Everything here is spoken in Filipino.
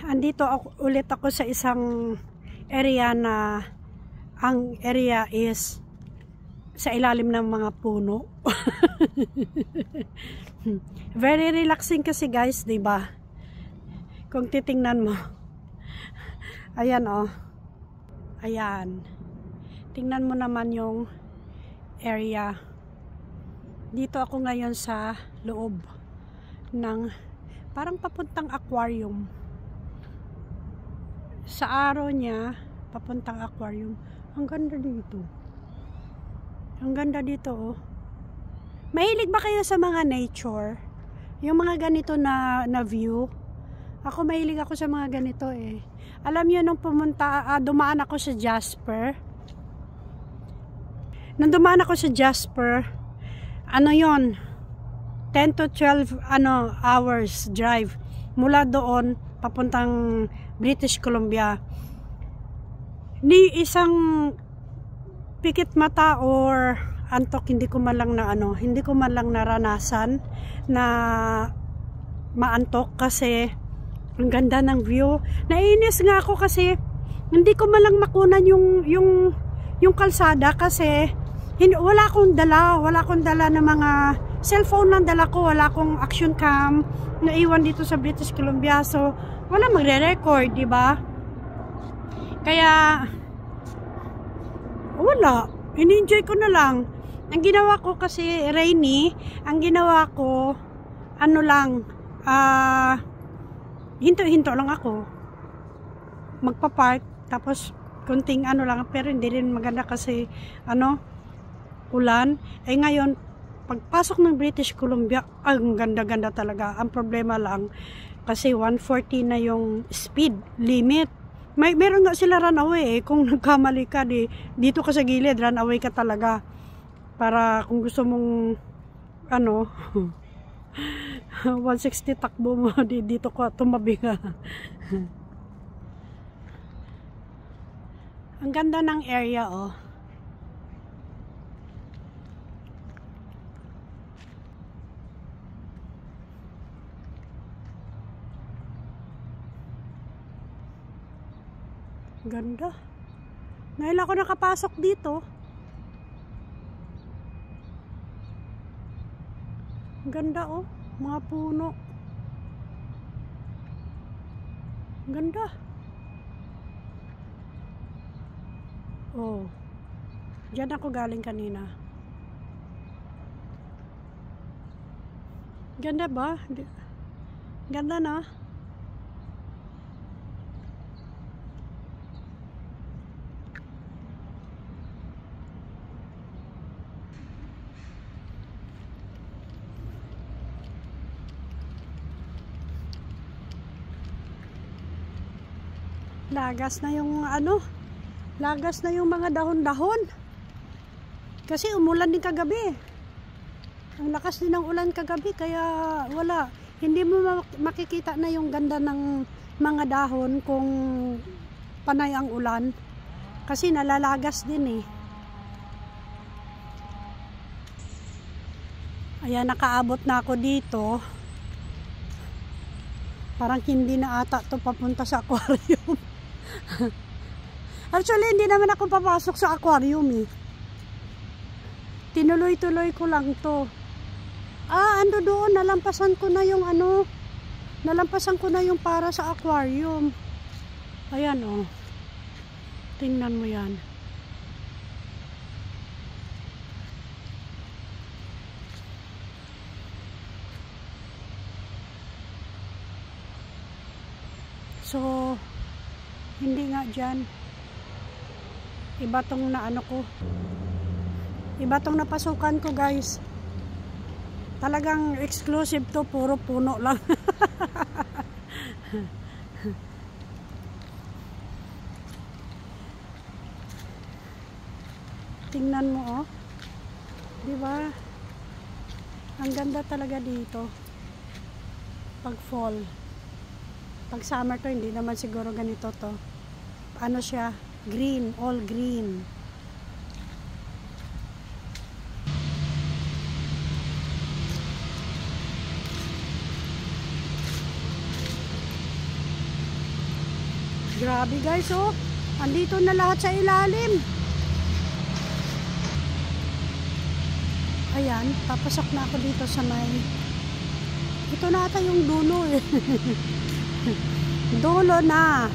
Andito ulit ako sa isang area na ang area is sa ilalim ng mga puno. Very relaxing kasi guys, 'di ba? Kung titingnan mo. Ayan oh. Ayan. Tingnan mo naman yung area. Dito ako ngayon sa loob ng parang papuntang aquarium. Sa araw niya, papuntang aquarium. Ang ganda dito. Ang ganda dito, oh. Mahilig ba kayo sa mga nature? Yung mga ganito na view? Ako mahilig ako sa mga ganito, eh. Alam niyo nung dumaan ako sa Jasper. Nung dumaan ako sa Jasper, ano yon? 10 to 12 hours drive mula doon papuntang British Columbia. Ni isang pikit mata or antok hindi ko man lang naranasan na maantok kasi ang ganda ng view. Nainis nga ako kasi hindi ko man lang makunan yung kalsada kasi wala akong dala ng mga cellphone lang dala ko, wala akong action cam na iwan dito sa British Columbia, so wala magre-record, di ba? Kaya wala, in-enjoy ko na lang. Ang ginawa ko kasi rainy, ang ginawa ko hinto-hinto lang ako magpa-park, tapos kunting lang, pero hindi rin maganda kasi ulan. Ngayon pagpasok ng British Columbia, ang ganda-ganda talaga. Ang problema lang kasi 140 na yung speed limit. Meron nga sila runaway, eh. Kung nagkamali ka, dito ka sa gilid, runaway ka talaga. Para kung gusto mong 160 takbo mo, dito ka, tumabi ka. Ang ganda ng area, oh. Ganda. Ngayon ako nakapasok dito. Ganda, oh. Mga puno. Ganda. Oh. Diyan ako galing kanina. Ganda ba? Ganda na. Lagas na yung lagas na yung mga dahon-dahon. Kasi umulan din kagabi. Ang lakas din ng ulan kagabi, kaya wala. Hindi mo makikita na yung ganda ng mga dahon kung panay ang ulan. Kasi nalalagas din, eh. Ayan, nakaabot na ako dito. Parang hindi na ata to papunta sa aquarium. Actually, hindi naman ako papasok sa aquarium, eh. Tinuloy-tuloy ko lang to. Ando doon, nalampasan ko na yung nalampasan ko na yung para sa aquarium. Ayan, oh. Tingnan mo yan. So, hindi nga dyan. Iba tong iba tong napasukan ko, guys. Talagang exclusive to, puro puno lang. Tingnan mo, oh. Diba? Ang ganda talaga dito. Pag fall. Pag summer to, hindi naman siguro ganito to. Siya? Green, all green. Grabe guys, oh. Andito na lahat sa ilalim. Ayan, papasok na ako dito sa may... Ito na ata yung dulo eh. Dulo na.